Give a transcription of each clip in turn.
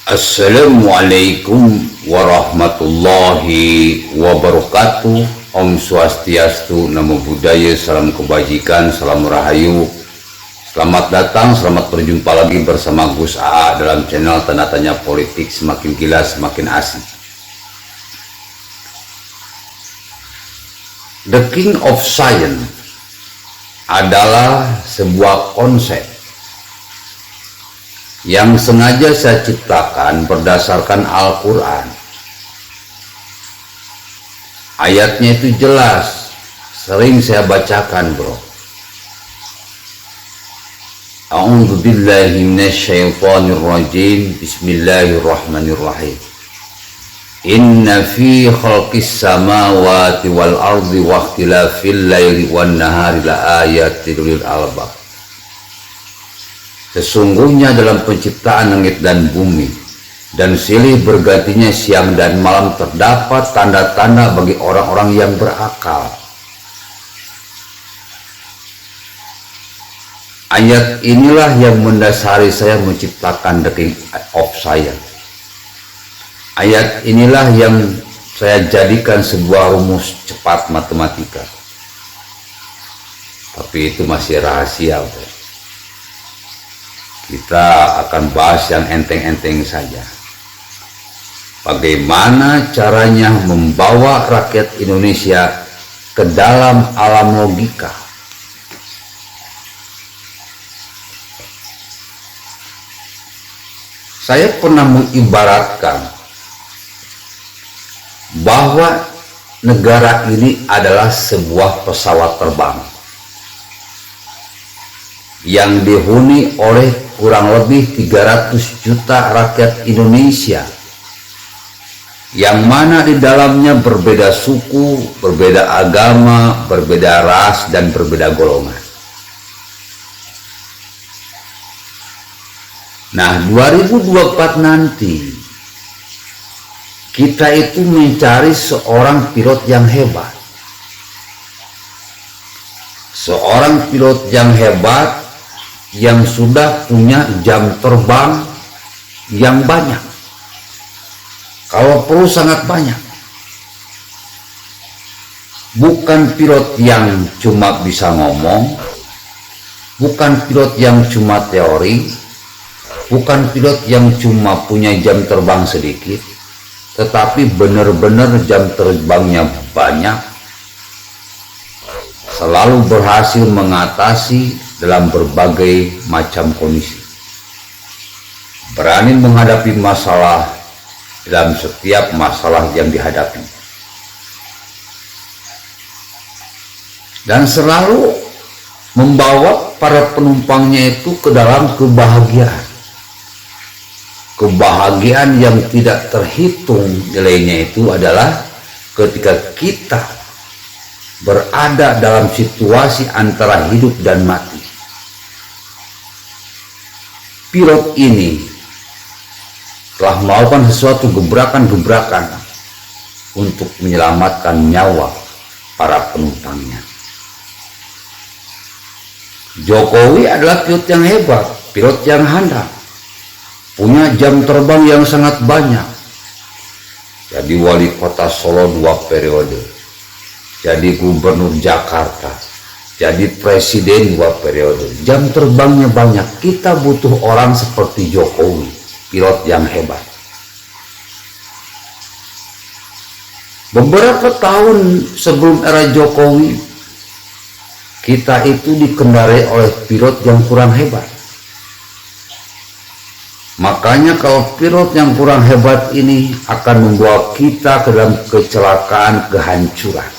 Assalamualaikum warahmatullahi wabarakatuh. Om Swastiastu, Namo Buddhaya, salam kebajikan, salam rahayu. Selamat datang, selamat berjumpa lagi bersama Gus AA dalam channel Tanda Tanya Politik, semakin gila semakin asik. The King of Science adalah sebuah konsep yang sengaja saya ciptakan berdasarkan Al-Quran. Ayatnya itu jelas, sering saya bacakan, bro. A'udzu billahi minasyaitonir rajim. Bismillahirrahmanirrahim. Inna fi khalqis samawati wal ardi wa ikhtilafil laili wan nahari la ayatin lil albab. Sesungguhnya dalam penciptaan langit dan bumi dan silih bergantinya siang dan malam terdapat tanda-tanda bagi orang-orang yang berakal. Ayat inilah yang mendasari saya menciptakan The King of Science. Ayat inilah yang saya jadikan sebuah rumus cepat matematika. Tapi itu masih rahasia, bro. Kita akan bahas yang enteng-enteng saja. Bagaimana caranya membawa rakyat Indonesia ke dalam alam logika. Saya pernah mengibaratkan bahwa negara ini adalah sebuah pesawat terbang yang dihuni oleh kurang lebih 300 juta rakyat Indonesia, yang mana di dalamnya berbeda suku, berbeda agama, berbeda ras, dan berbeda golongan. Nah, 2024 nanti kita itu mencari seorang pilot yang hebat. Seorang pilot yang hebat yang sudah punya jam terbang yang banyak, kalau perlu sangat banyak. Bukan pilot yang cuma bisa ngomong, bukan pilot yang cuma teori, bukan pilot yang cuma punya jam terbang sedikit, tetapi benar-benar jam terbangnya banyak, selalu berhasil mengatasi dalam berbagai macam kondisi, berani menghadapi masalah dalam setiap masalah yang dihadapi, dan selalu membawa para penumpangnya itu ke dalam kebahagiaan yang tidak terhitung nilainya. Itu adalah ketika kita berada dalam situasi antara hidup dan mati. Pilot ini telah melakukan sesuatu gebrakan-gebrakan untuk menyelamatkan nyawa para penumpangnya. Jokowi adalah pilot yang hebat, pilot yang handal, punya jam terbang yang sangat banyak. Jadi wali kota Solo 2 periode, jadi gubernur Jakarta, jadi presiden 2 periode, jam terbangnya banyak. Kita butuh orang seperti Jokowi, pilot yang hebat. Beberapa tahun sebelum era Jokowi, kita itu dikendarai oleh pilot yang kurang hebat. Makanya kalau pilot yang kurang hebat ini akan membawa kita ke dalam kecelakaan, kehancuran.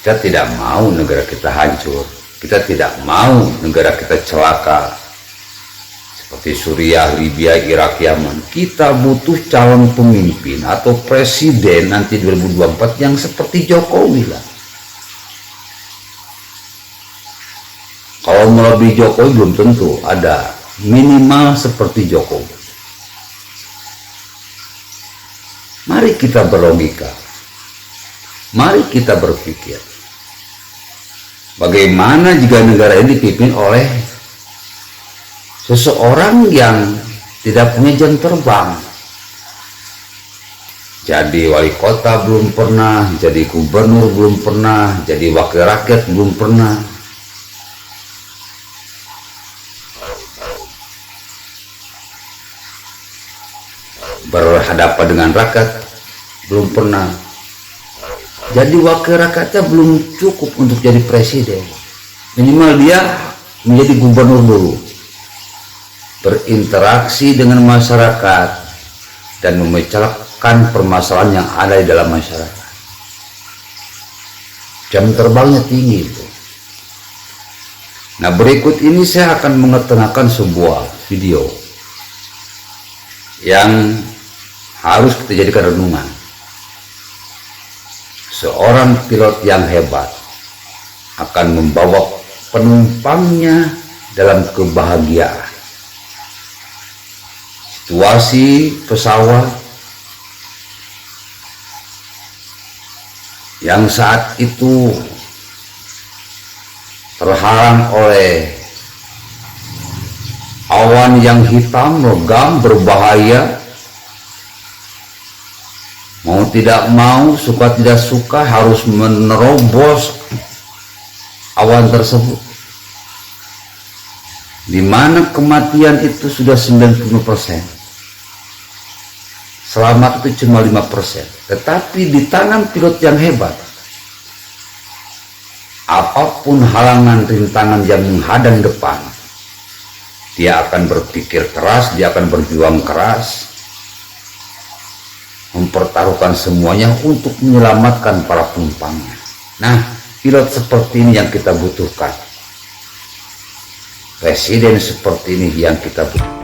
Kita tidak mau negara kita hancur, kita tidak mau negara kita celaka seperti Suriah, Libya, Irak, Yaman. Kita butuh calon pemimpin atau presiden nanti 2024 yang seperti Jokowi lah. Kalau melebihi Jokowi belum tentu ada, minimal seperti Jokowi. Mari kita berlogika, mari kita berpikir. Bagaimana jika negara ini dipimpin oleh seseorang yang tidak punya jam terbang. Jadi wali kota belum pernah, jadi gubernur belum pernah, jadi wakil rakyat belum pernah. Berhadapan dengan rakyat belum pernah. Jadi wakil rakyatnya belum cukup untuk jadi presiden. Minimal dia menjadi gubernur dulu, berinteraksi dengan masyarakat dan memecahkan permasalahan yang ada di dalam masyarakat. Jam terbangnya tinggi itu. Nah, berikut ini saya akan mengetengahkan sebuah video yang harus kita jadikan renungan. Seorang pilot yang hebat akan membawa penumpangnya dalam kebahagiaan. Situasi pesawat yang saat itu terhalang oleh awan yang hitam, logam, berbahaya. Mau tidak mau, suka tidak suka harus menerobos awan tersebut, di mana kematian itu sudah 90%. Selamat itu cuma 5%. Tetapi di tangan pilot yang hebat, apapun halangan rintangan yang menghadang depan, dia akan berpikir keras, dia akan berjuang keras, mempertaruhkan semuanya untuk menyelamatkan para penumpangnya. Nah, pilot seperti ini yang kita butuhkan. Presiden seperti ini yang kita butuhkan.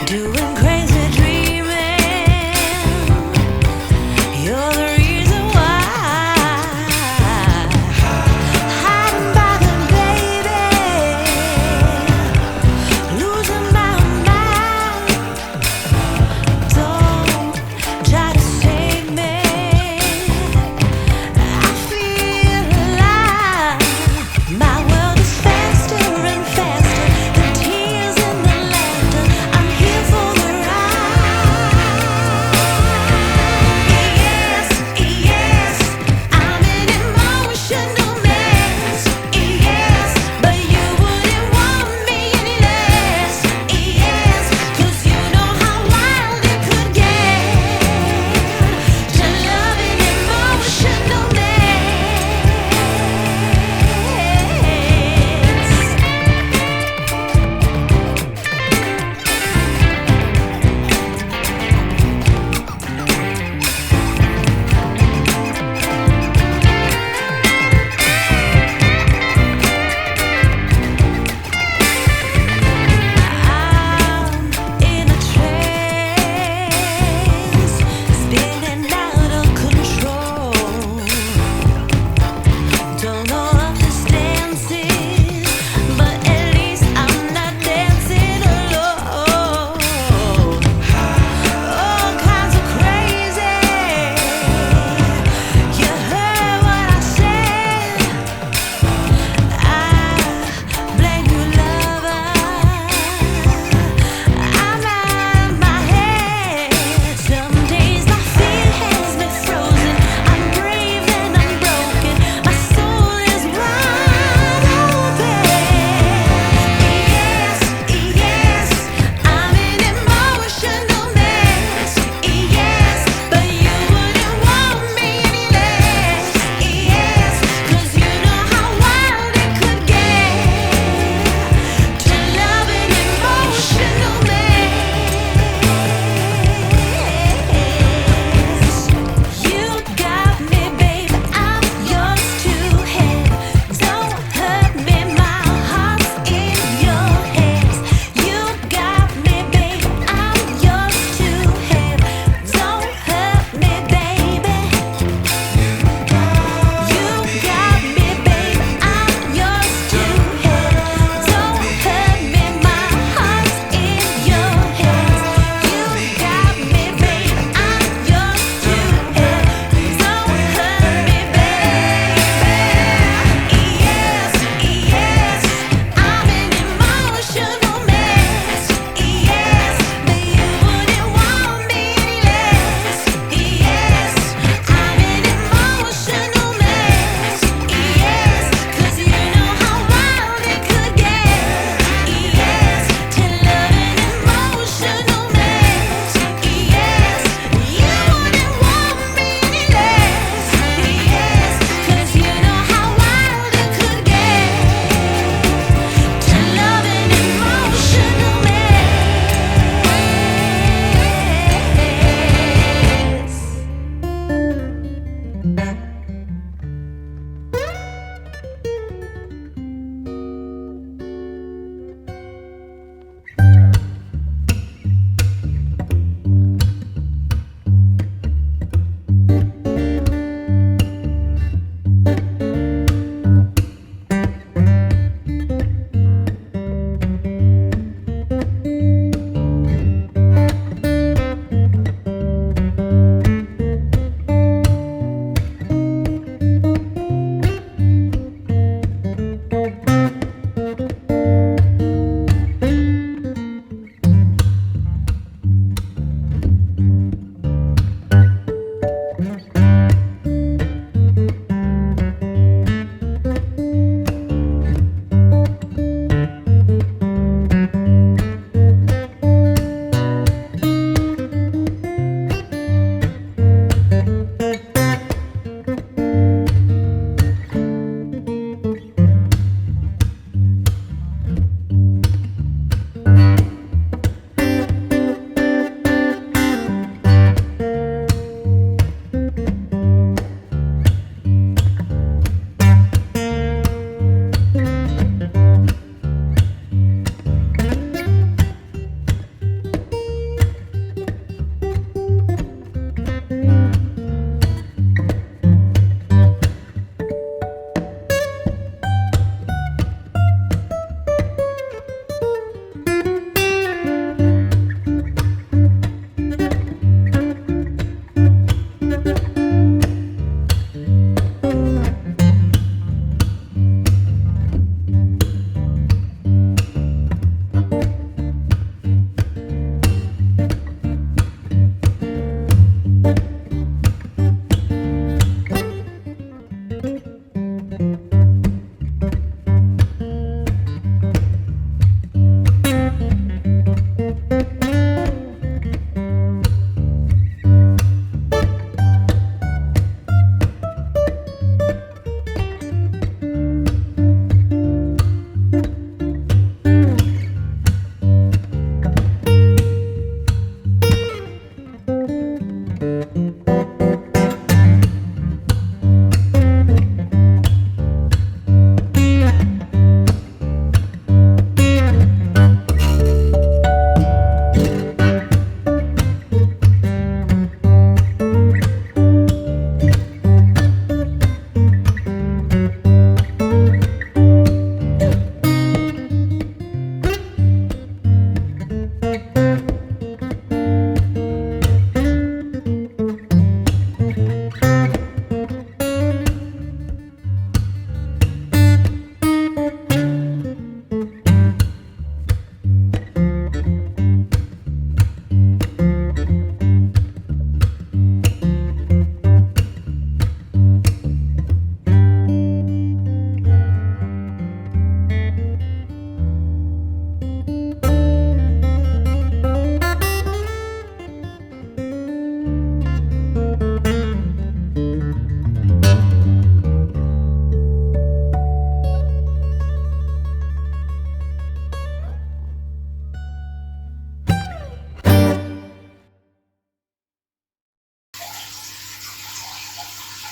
Doing crazy dreaming.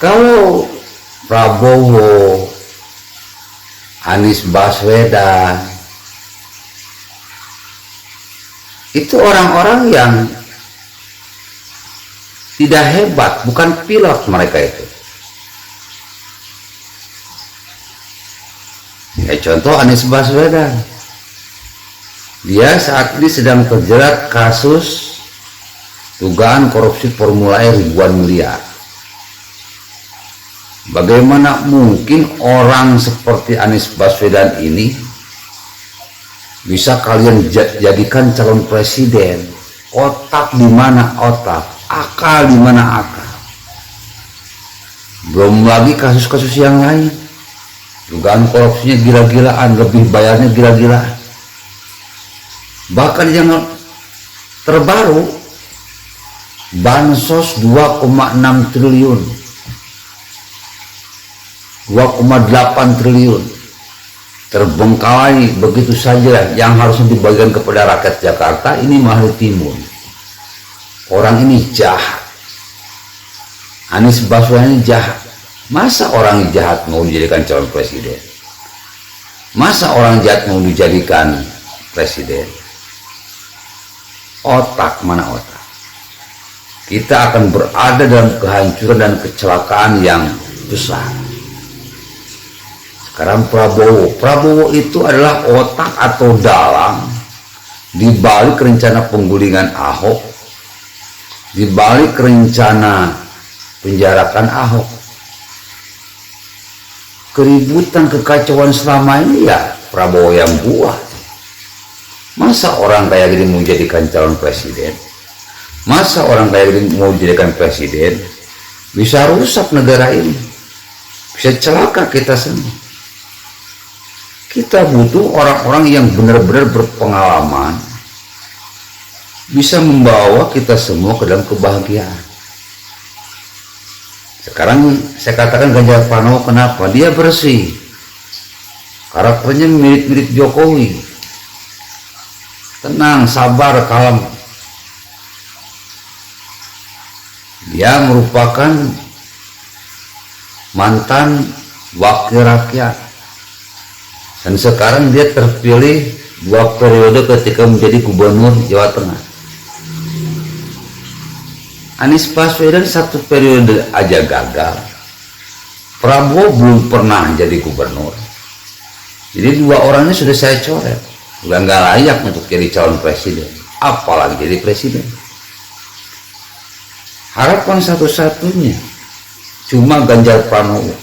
Kalau Prabowo, Anies Baswedan itu orang-orang yang tidak hebat, bukan pilot mereka itu. Ya, contoh Anies Baswedan, dia saat ini sedang terjerat kasus dugaan korupsi Formula E ribuan miliar. Bagaimana mungkin orang seperti Anies Baswedan ini bisa kalian jadikan calon presiden? Otak di mana otak, akal di mana akal? Belum lagi kasus-kasus yang lain, dugaan korupsinya gila-gilaan, lebih bayarnya gila-gilaan. Bahkan yang terbaru, bansos 2,6 triliun, 2,8 triliun terbengkalai begitu saja, yang harusnya dibagikan kepada rakyat Jakarta ini malah ditimbun. Orang ini jahat, Anies Baswedan ini jahat. Masa orang jahat mau dijadikan calon presiden? Masa orang jahat mau dijadikan presiden? Otak mana otak? Kita akan berada dalam kehancuran dan kecelakaan yang besar. Sekarang Prabowo itu adalah otak atau dalang di balik rencana penggulingan Ahok, di balik rencana penjarakan Ahok. Keributan, kekacauan selama ini ya Prabowo yang buat. Masa orang kayak gini mau jadikan calon presiden? Masa orang kayak gini mau jadikan presiden? Bisa rusak negara ini, bisa celaka kita semua. Kita butuh orang-orang yang benar-benar berpengalaman, bisa membawa kita semua ke dalam kebahagiaan. Sekarang saya katakan Ganjar Pranowo, kenapa? Dia bersih, karakternya mirip-mirip Jokowi, tenang, sabar, kalem. Dia merupakan mantan wakil rakyat, dan sekarang dia terpilih 2 periode ketika menjadi gubernur Jawa Tengah. Anies Baswedan 1 periode aja gagal. Prabowo belum pernah jadi gubernur. Jadi 2 orang ini sudah saya coret, udah nggak layak untuk jadi calon presiden, apalagi jadi presiden. Harapan satu-satunya cuma Ganjar Pranowo.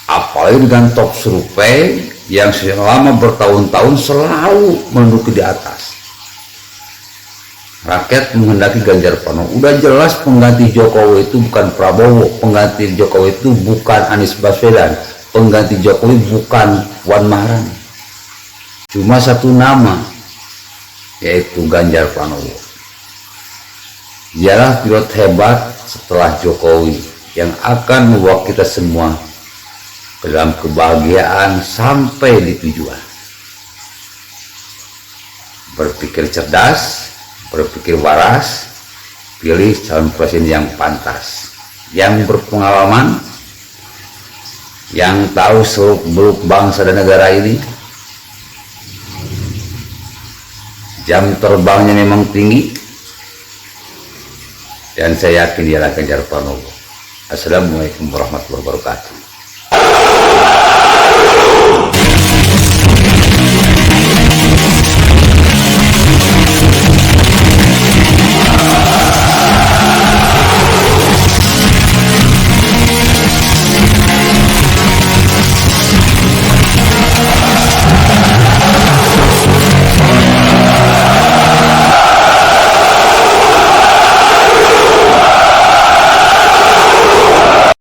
Apalagi dengan top survei yang selama bertahun-tahun selalu menduduki di atas. Rakyat menghendaki Ganjar Pranowo. Udah jelas pengganti Jokowi itu bukan Prabowo, pengganti Jokowi itu bukan Anies Baswedan, pengganti Jokowi bukan Puan Maharani. Cuma satu nama, yaitu Ganjar Pranowo. Dialah pilot hebat setelah Jokowi yang akan membawa kita semua ke dalam kebahagiaan sampai di tujuan. Berpikir cerdas, berpikir waras, pilih calon presiden yang pantas, yang berpengalaman, yang tahu seluk-beluk bangsa dan negara ini. Jam terbangnya memang tinggi, dan saya yakin dia akan Ganjar Pranowo. Assalamualaikum warahmatullahi wabarakatuh.